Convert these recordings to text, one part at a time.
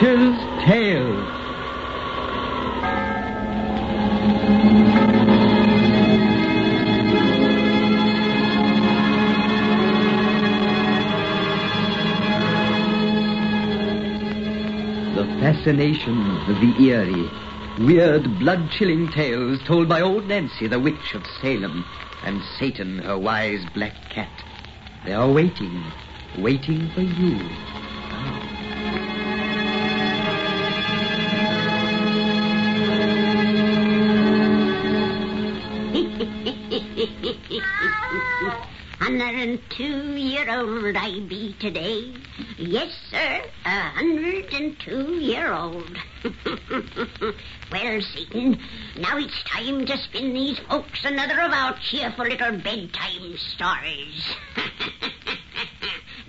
Witch's Tales. The fascination of the eerie, weird, blood-chilling tales told by old Nancy, the witch of Salem, and Satan, her wise black cat. They are waiting for you. And 2-year-old I be today. Yes, sir, 102-year-old. Well, Satan, now it's time to spin these folks another of our cheerful little bedtime stories.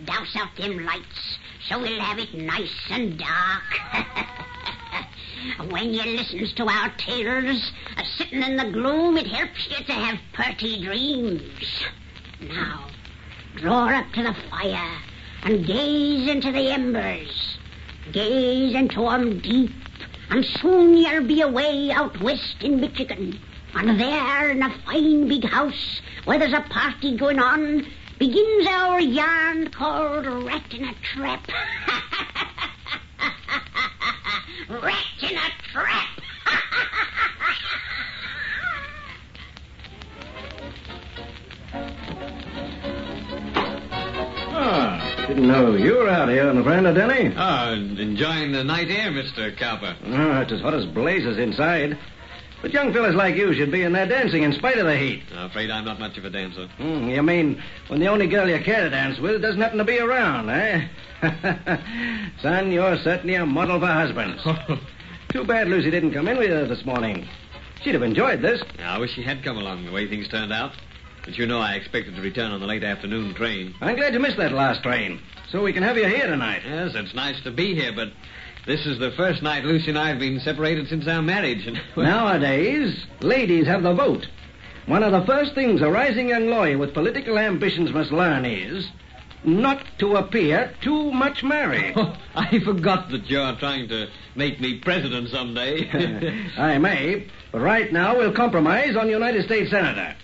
Douse out them lights so we'll have it nice and dark. When you listens to our tales, sitting in the gloom, it helps you to have purty dreams. Now, draw up to the fire and gaze into the embers. Gaze into 'em deep, and soon you'll be away out west in Michigan. And there, in a fine big house where there's a party going on, begins our yarn called Rat in a Trap. Rat in a Trap! Didn't know you were out here on the veranda, Denny. Enjoying the night air, Mr. Cowper. It's as hot as blazes inside. But young fellas like you should be in there dancing in spite of the heat. I'm afraid I'm not much of a dancer. You mean when the only girl you care to dance with doesn't happen to be around, eh? Son, you're certainly a model for husbands. Too bad Lucy didn't come in with you this morning. She'd have enjoyed this. I wish she had come along the way things turned out. But you know I expected to return on the late afternoon train. I'm glad you missed that last train, so we can have you here tonight. Yes, it's nice to be here, but this is the first night Lucy and I have been separated since our marriage. Nowadays, ladies have the vote. One of the first things a rising young lawyer with political ambitions must learn is not to appear too much married. I forgot that you're trying to make me president someday. I may, but right now we'll compromise on United States Senator.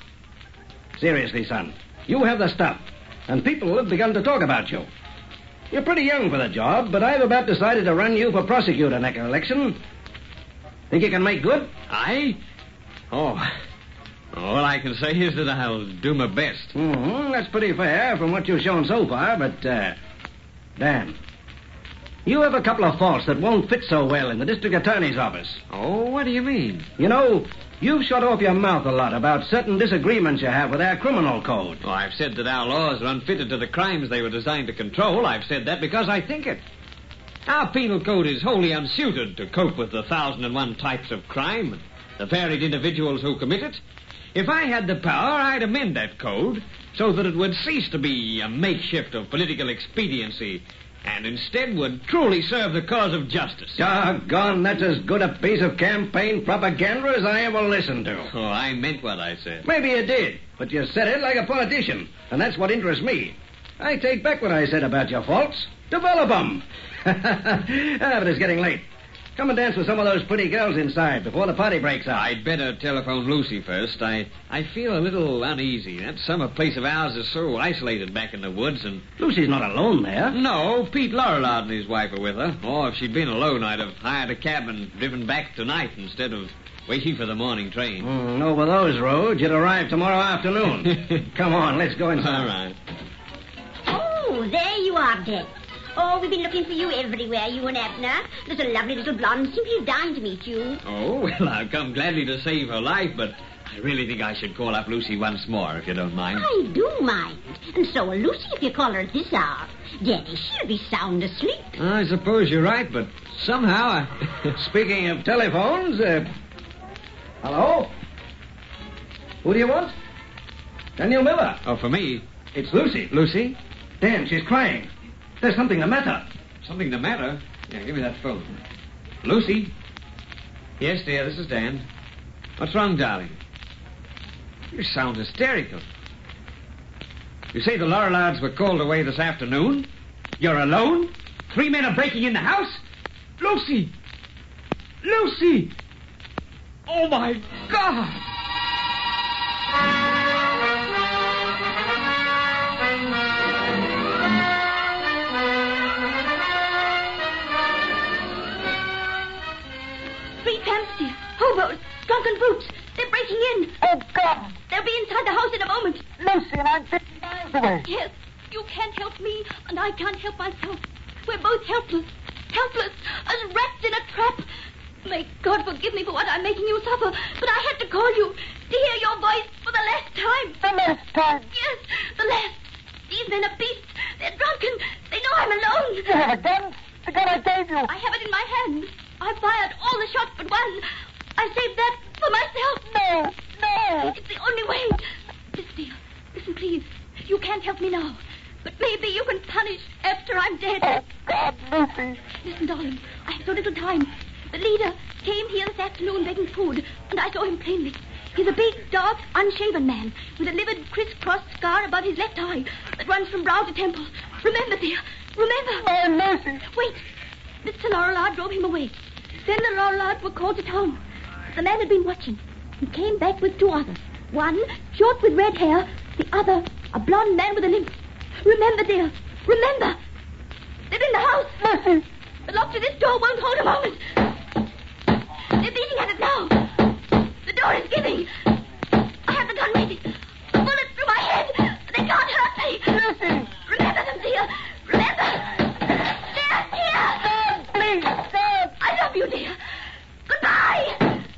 Seriously, son, you have the stuff, and people have begun to talk about you. You're pretty young for the job, but I've about decided to run you for prosecutor next election. Think you can make good? I? All I can say is that I'll do my best. That's pretty fair from what you've shown so far, but, Dan, you have a couple of faults that won't fit so well in the district attorney's office. Oh, what do you mean? You know, you've shut off your mouth a lot about certain disagreements you have with our criminal code. Oh, I've said that our laws are unfitted to the crimes they were designed to control. I've said that because I think it. Our penal code is wholly unsuited to cope with the 1,001 types of crime, the varied individuals who commit it. If I had the power, I'd amend that code so that it would cease to be a makeshift of political expediency and instead would truly serve the cause of justice. Doggone, that's as good a piece of campaign propaganda as I ever listened to. Oh, I meant what I said. Maybe you did, but you said it like a politician, and that's what interests me. I take back what I said about your faults. Develop them. But it's getting late. Come and dance with some of those pretty girls inside before the party breaks up. I'd better telephone Lucy first. I feel a little uneasy. That summer place of ours is so isolated back in the woods, and... Lucy's not alone there. No, Pete Lorillard and his wife are with her. Or if she'd been alone, I'd have hired a cab and driven back tonight instead of waiting for the morning train. Over those roads, you'd arrive tomorrow afternoon. Come on, let's go inside. All right. Oh, there you are, Dick. Oh, we've been looking for you everywhere, you and Abner. There's a lovely little blonde simply dying to meet you. Oh, well, I've come gladly to save her life, but I really think I should call up Lucy once more, if you don't mind. I do mind. And so will Lucy if you call her at this hour. Denny, she'll be sound asleep. I suppose you're right, but somehow Speaking of telephones, hello? Who do you want? Daniel Miller. Oh, for me? It's Lucy. Lucy? Dan, she's crying. There's something the matter. Something the matter? Yeah, give me that phone. Lucy? Yes, dear, this is Dan. What's wrong, darling? You sound hysterical. You say the Lorillards were called away this afternoon? You're alone? 3 men are breaking in the house? Lucy! Lucy! Oh, my God! Three tramps, dear. Hobos. Drunken brutes. They're breaking in. Oh, God! They'll be inside the house in a moment. Lucy, and I'm 50 miles away. Yes, you can't help me, and I can't help myself. We're both helpless. Helpless, as rats in a trap. May God forgive me for what I'm making you suffer, but I had to call you to hear your voice for the last time. The last time. Yes, the last. These men are beasts. They're drunken. They know I'm alone. You have a gun? The gun I gave you. I have it in my hand. I fired all the shots but one. I saved that for myself. No, no. It's the only way. Listen, dear. Listen, please. You can't help me now. But maybe you can punish after I'm dead. Oh, God, Lucy. Listen, darling. I have so little time. The leader came here this afternoon begging food, and I saw him plainly. He's a big, dark, unshaven man with a livid, crisscross scar above his left eye that runs from brow to temple. Remember, dear. Remember. Oh, Lucy. Wait. Mr. Lorillard drove him away. Then the Lorillard were called to town. The man had been watching. He came back with two others. One, short with red hair. The other, a blonde man with a limp. Remember, dear. Remember. They're in the house. Lucy. The lock to this door won't hold a moment. They're beating at it now. The door is giving. I have the gun ready. A bullet through my head. They can't hurt me. Lucy. Remember them, dear. Remember. They're here. God, please, God. I love you, dear. Goodbye.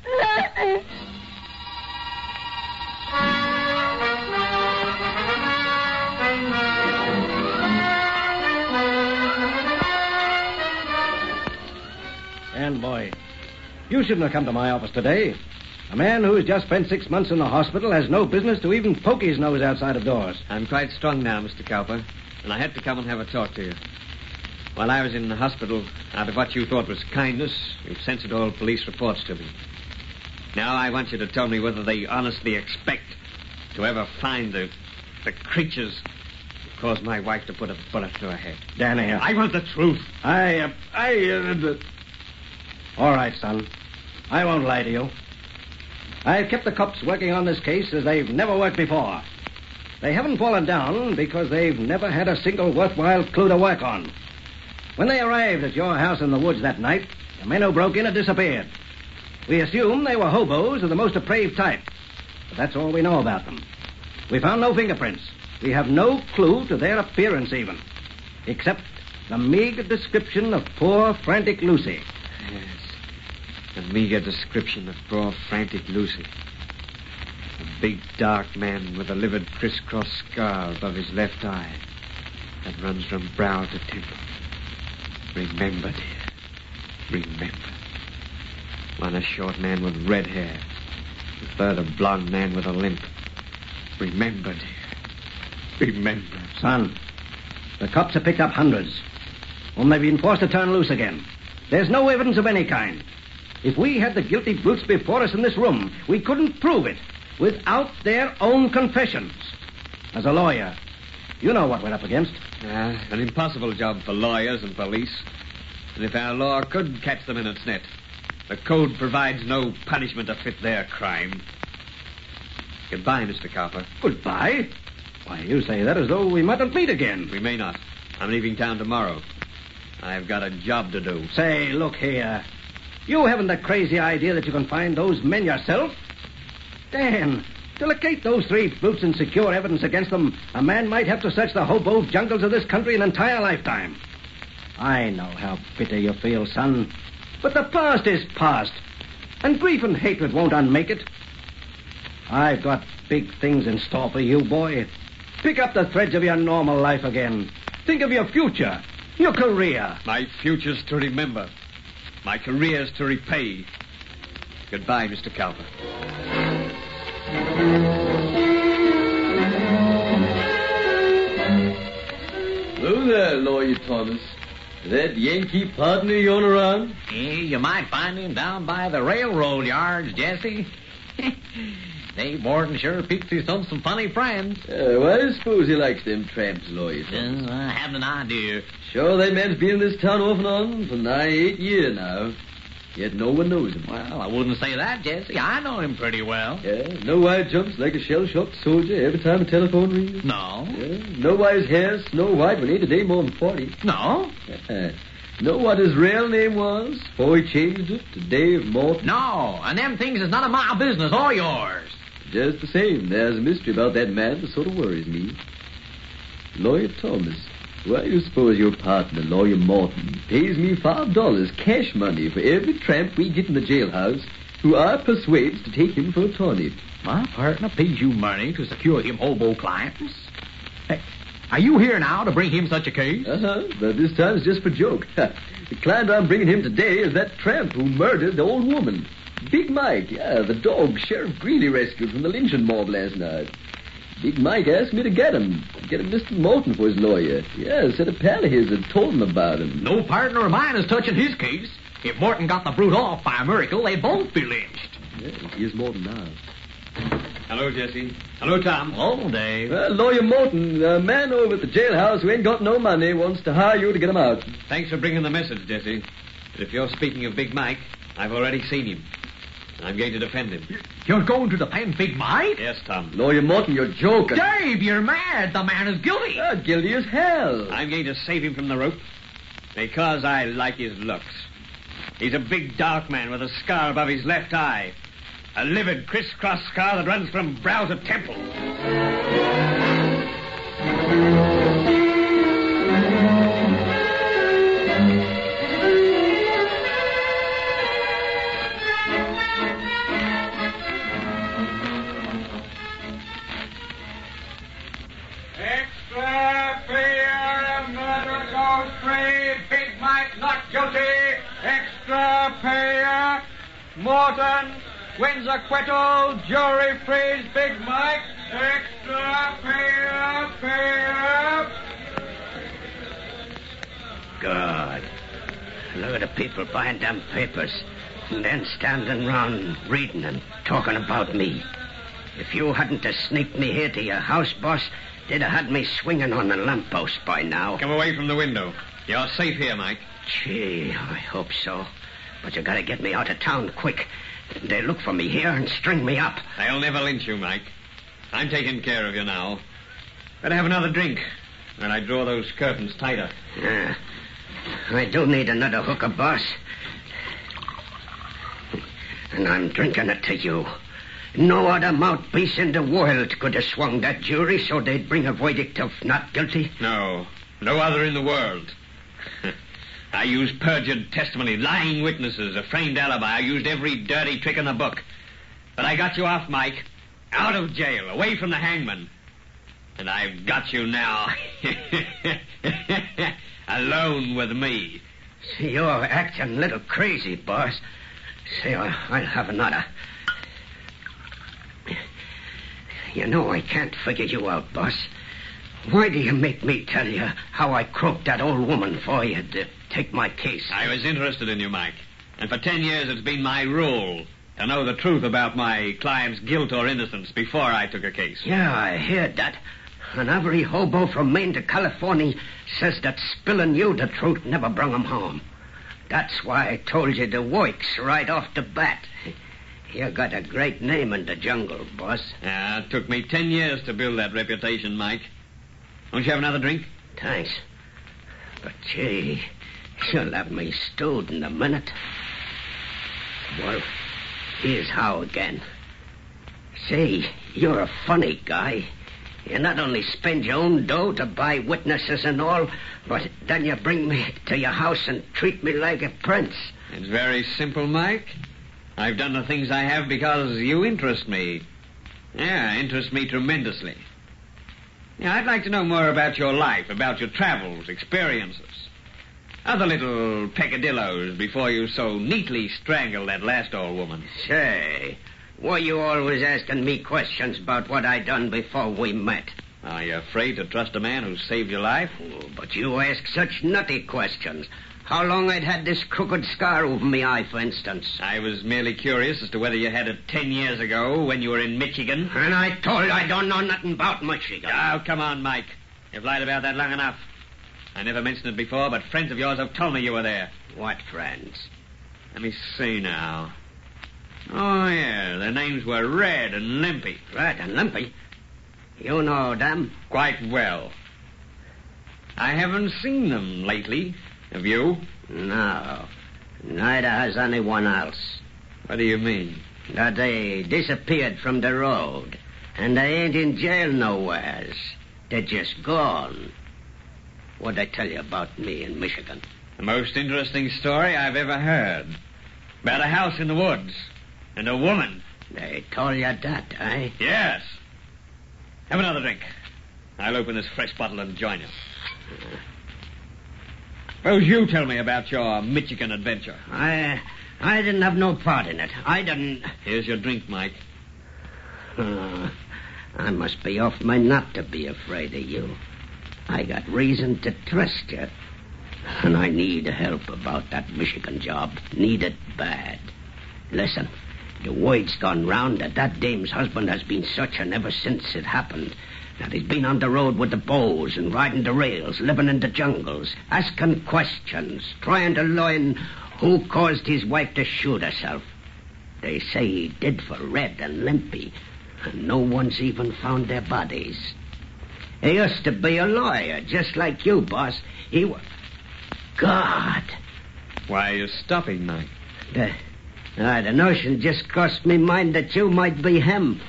Lucy. And, boy, you shouldn't have come to my office today. A man who has just spent 6 months in the hospital has no business to even poke his nose outside of doors. I'm quite strong now, Mr. Cowper, and I had to come and have a talk to you. While I was in the hospital, out of what you thought was kindness, you censored all police reports to me. Now I want you to tell me whether they honestly expect to ever find the creatures who caused my wife to put a bullet through her head. Danny, I want the truth. All right, son. I won't lie to you. I've kept the cops working on this case as they've never worked before. They haven't fallen down because they've never had a single worthwhile clue to work on. When they arrived at your house in the woods that night, the men who broke in had disappeared. We assume they were hobos of the most depraved type. But that's all we know about them. We found no fingerprints. We have no clue to their appearance even. Except the meager description of poor, frantic Lucy. Yes. A meager description of poor, frantic Lucy. A big, dark man with a livid, crisscross scar above his left eye that runs from brow to temple. Remember, dear. Remember. One a short man with red hair. The third a blonde man with a limp. Remember, dear. Remember. Son, the cops have picked up hundreds, whom they've been forced to turn loose again. There's no evidence of any kind. If we had the guilty brutes before us in this room, we couldn't prove it without their own confessions. As a lawyer, you know what we're up against. An impossible job for lawyers and police. And if our law could catch them in its net, the code provides no punishment to fit their crime. Goodbye, Mr. Cowper. Goodbye? Why, you say that as though we mightn't meet again. We may not. I'm leaving town tomorrow. I've got a job to do. Say, look here. You haven't a crazy idea that you can find those men yourself? Dan, to locate those three brutes and secure evidence against them, a man might have to search the hobo jungles of this country an entire lifetime. I know how bitter you feel, son. But the past is past. And grief and hatred won't unmake it. I've got big things in store for you, boy. Pick up the threads of your normal life again. Think of your future, your career. My future's to remember. My career's to repay. Goodbye, Mr. Cowper. Hello there, Lawyer Thomas. Is that Yankee partner you're around? You might find him down by the railroad yards, Jesse. Dave Morton sure picks his some funny friends. Why do you suppose he likes them tramps, Lawyer Thomas? I haven't an idea. Sure, that man's been in this town off and on for nigh 8 years now. Yet no one knows him. Well, I wouldn't say that, Jesse. I know him pretty well. Yeah, know why he jumps like a shell-shocked soldier every time the telephone rings? No. Yeah, know why his hair's snow white when he ain't a day more than 40? No. Know what his real name was before he changed it to Dave Morton? No, and them things is none of my business or yours. Just the same, there's a mystery about that man that sort of worries me. Lawyer Thomas, why do you suppose your partner, Lawyer Morton, pays me $5 cash money for every tramp we get in the jailhouse who I persuades to take him for a tonic? My partner pays you money to secure him hobo clients? Hey, are you here now to bring him such a case? But this time it's just for joke. The client I'm bringing him today is that tramp who murdered the old woman. Big Mike, the dog Sheriff Greeley rescued from the lynching mob last night. Big Mike asked me to get him Mr. Morton for his lawyer. Yeah, said a pal of his had told him about him. No partner of mine is touching his case. If Morton got the brute off by a miracle, they'd both be lynched. Yeah, here's Morton now. Hello, Jesse. Hello, Tom. Hello, Dave. Lawyer Morton, a man over at the jailhouse who ain't got no money wants to hire you to get him out. Thanks for bringing the message, Jesse. But if you're speaking of Big Mike, I've already seen him. I'm going to defend him. You're going to defend Big Mike? Yes, Tom. Lawyer Morton, you're joking. Dave, you're mad. The man is guilty. Guilty as hell. I'm going to save him from the rope because I like his looks. He's a big, dark man with a scar above his left eye. A livid, crisscross scar that runs from brow to temple. Extra payer, murder goes free. Big Mike not guilty. Extra payer. Morton wins acquittal. Jury frees Big Mike. Extra payer. God. Look at the people buying them papers and then standing round reading and talking about me. If you hadn't have sneaked me here to your house, boss, they'd have had me swinging on the lamppost by now. Come away from the window. You're safe here, Mike. Gee, I hope so. But you gotta get me out of town quick. They'll look for me here and string me up. I'll never lynch you, Mike. I'm taking care of you now. Better have another drink when I draw those curtains tighter. Yeah. I do need another hooker, boss. And I'm drinking it to you. No other mouthpiece in the world could have swung that jury so they'd bring a verdict of not guilty. No other in the world. I used perjured testimony, lying witnesses, a framed alibi. I used every dirty trick in the book. But I got you off, Mike. Out of jail, away from the hangman. And I've got you now. Alone with me. See, you're acting a little crazy, boss. Say, I'll have another. You know I can't figure you out, boss. Why do you make me tell you how I croaked that old woman for you to take my case? I was interested in you, Mike. And for 10 years it's been my rule to know the truth about my client's guilt or innocence before I took a case. Yeah, I heard that. And every hobo from Maine to California says that spilling you the truth never brung him home. That's why I told you the works right off the bat. You got a great name in the jungle, boss. Yeah, it took me 10 years to build that reputation, Mike. Won't you have another drink? Thanks. But, gee, you'll have me stewed in a minute. Well, here's how again. Say, you're a funny guy. You not only spend your own dough to buy witnesses and all, but then you bring me to your house and treat me like a prince. It's very simple, Mike. I've done the things I have because you interest me. Yeah, interest me tremendously. Yeah, I'd like to know more about your life, about your travels, experiences. Other little peccadillos before you so neatly strangled that last old woman. Say, why you always asking me questions about what I done before we met? Are you afraid to trust a man who saved your life? Oh, but you ask such nutty questions. how long I'd had this crooked scar over my eye, for instance. I was merely curious as to whether you had it 10 years ago when you were in Michigan. And I told you I don't know nothing about Michigan. Oh, come on, Mike. You've lied about that long enough. I never mentioned it before, but friends of yours have told me you were there. What friends? Let me see now. Oh, yeah, their names were Red and Limpy. Red and Limpy? You know them? Quite well. I haven't seen them lately. Have you? No. Neither has anyone else. What do you mean? That they disappeared from the road, and they ain't in jail nowheres. They're just gone. What'd I tell you about me in Michigan? The most interesting story I've ever heard. About a house in the woods. And a woman. They told you that, eh? Yes. Have another drink. I'll open this fresh bottle and join you. Suppose you tell me about your Michigan adventure. I didn't have no part in it. I didn't... Here's your drink, Mike. I must be off my nut to be afraid of you. I got reason to trust you. And I need help about that Michigan job. Need it bad. Listen, the word's gone round that dame's husband has been searching ever since it happened. That he's been on the road with the bows and riding the rails, living in the jungles, asking questions, trying to learn who caused his wife to shoot herself. They say he did for Red and Limpy, and no one's even found their bodies. He used to be a lawyer, just like you, boss. He was... God! Why are you stopping, Mike? The notion just crossed me mind that you might be him.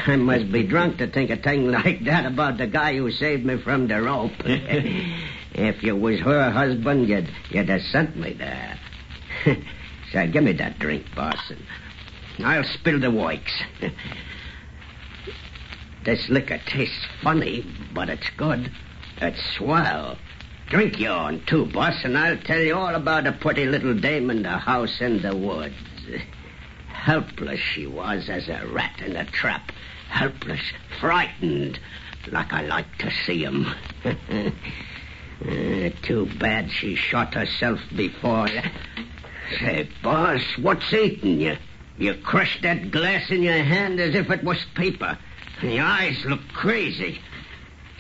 I must be drunk to think a thing like that about the guy who saved me from the rope. If you was her husband, you'd have sent me there. So give me that drink, boss, and I'll spill the works. This liquor tastes funny, but it's good. It's swell. Drink your own, too, boss, and I'll tell you all about a pretty little dame in the house in the woods. Helpless she was as a rat in a trap. Helpless, frightened, like I like to see 'em. Too bad she shot herself before. Say, boss, what's eating you? You crushed that glass in your hand as if it was paper. And your eyes look crazy.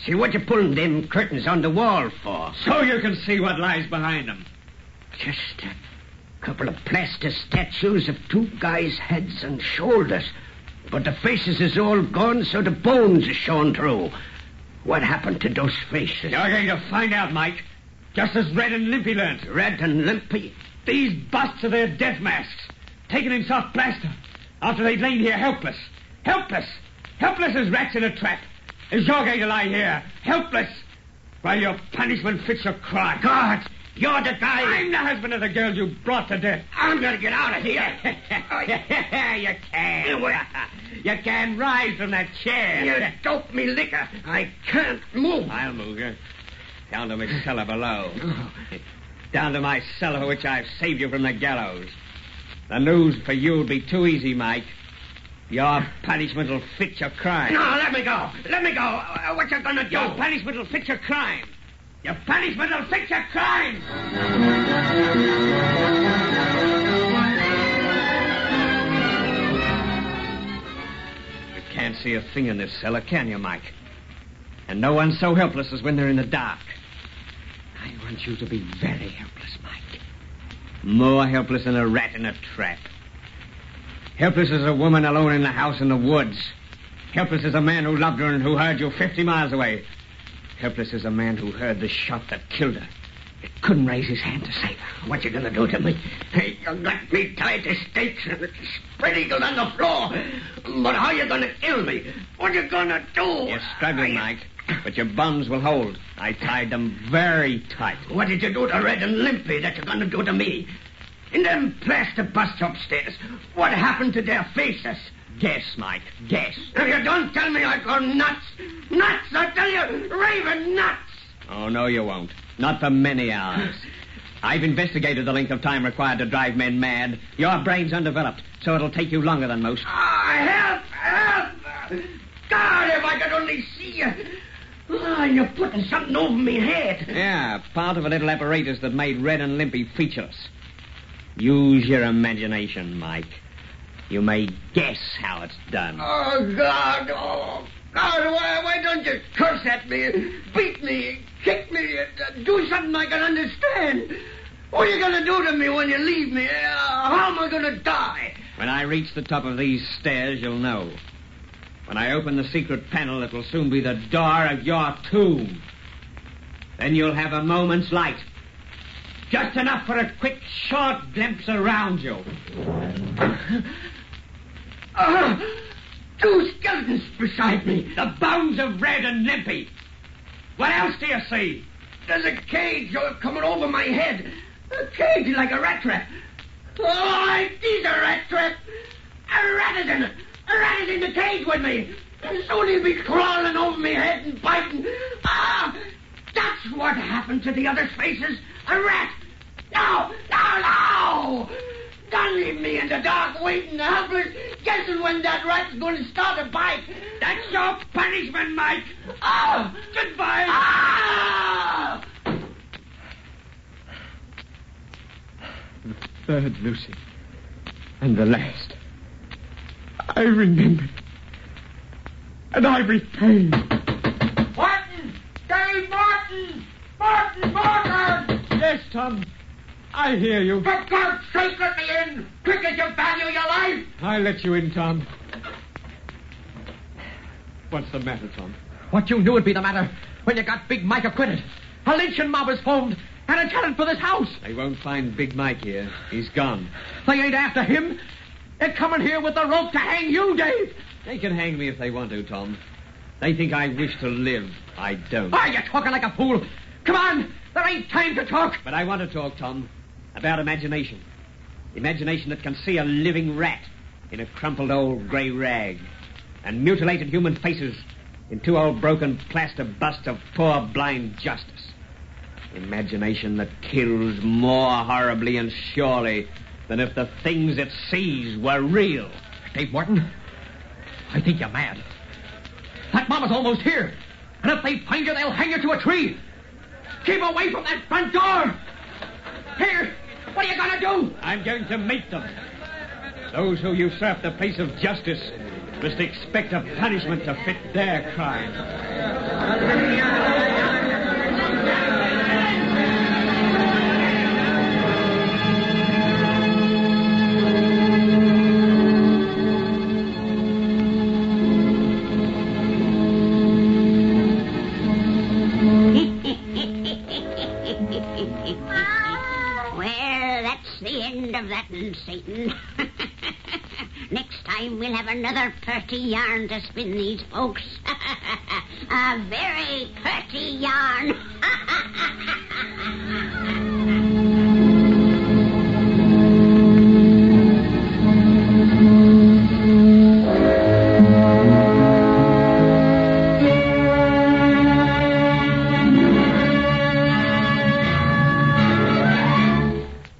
See, what you pulling them curtains on the wall for? So you can see what lies behind them. Just a couple of plaster statues of two guys' heads and shoulders. But the faces is all gone, so the bones are shown through. What happened to those faces? You're going to find out, Mike. Just as Red and Limpy learned. Red and Limpy? These busts are their death masks. Taken in soft plaster. After they'd lain here helpless. Helpless. Helpless as rats in a trap. As you're going to lie here, helpless, while your punishment fits your crime. God, you're the guy... I'm the husband of the girl you brought to death. I'm going to get out of here. You can. You can rise from that chair. You dope me liquor. I can't move. I'll move you. Down to my cellar below. Down to my cellar for which I've saved you from the gallows. The news for you will be too easy, Mike. Your punishment will fit your crime. No, let me go. Let me go. What you gonna do? Your punishment will fit your crime. Your punishment will fit your crime. You can't see a thing in this cellar, can you, Mike? And no one's so helpless as when they're in the dark. I want you to be very helpless, Mike. More helpless than a rat in a trap. Helpless as a woman alone in the house in the woods. Helpless as a man who loved her and who heard you 50 miles away. Helpless as a man who heard the shot that killed her. It couldn't raise his hand to save her. What you gonna do to me? Hey, you got me tied to stakes and spread eagled on the floor. But how you gonna kill me? What you gonna do? You're struggling, Mike. But your bonds will hold. I tied them very tight. What did you do to Red and Limpy that you're gonna do to me? In them plaster busts upstairs, what happened to their faces? Guess, Mike, guess. If you don't tell me, I go nuts. Nuts, I tell you, raving nuts. Oh, no, you won't. Not for many hours. I've investigated the length of time required to drive men mad. Your brain's undeveloped, so it'll take you longer than most. Help! God, if I could only see you. You're putting something over me head. Yeah, part of a little apparatus that made Red and Limpy featureless. Use your imagination, Mike. You may guess how it's done. Oh, God. Oh, God, why don't you curse at me, beat me, kick me, do something I can understand? What are you going to do to me when you leave me? How am I going to die? When I reach the top of these stairs, you'll know. When I open the secret panel, it will soon be the door of your tomb. Then you'll have a moment's light. Just enough for a quick, short glimpse around you. Two skeletons beside me. The bones of Red and Limpy. What else do you see? There's a cage coming over my head. A cage like a rat trap. Oh, it is a rat trap. A rat is in it. A rat is in the cage with me. Soon he'll be crawling over my head and biting. That's what happened to the other faces. A rat. No. Don't leave me in the dark, waiting, helpless, guessing when that rat's going to start a bite. That's your punishment, Mike. Goodbye. The third, Lucy. And the last. I remembered. And I repaid. Martin! Dave Martin! Martin! Yes, Tom. I hear you. For God's sake, let me in! Quick as you value your life! I'll let you in, Tom. What's the matter, Tom? What you knew would be the matter when you got Big Mike acquitted. A lynching mob is formed, and a challenge for this house. They won't find Big Mike here. He's gone. They ain't after him. They're coming here with the rope to hang you, Dave. They can hang me if they want to, Tom. They think I wish to live. I don't. Why, you're talking like a fool. Come on. There ain't time to talk. But I want to talk, Tom, about imagination. Imagination that can see a living rat in a crumpled old grey rag and mutilated human faces in two old broken plaster busts of poor blind justice. Imagination that kills more horribly and surely than if the things it sees were real. Dave Martin, I think you're mad. That mob is almost here. And if they find you, they'll hang you to a tree. Keep away from that front door. Here, what are you going to do? I'm going to meet them. Those who usurp the place of justice must expect a punishment to fit their crime. Well, that's the end of that, Satan. Next time we'll have another purty yarn to spin these folks. A very purty yarn.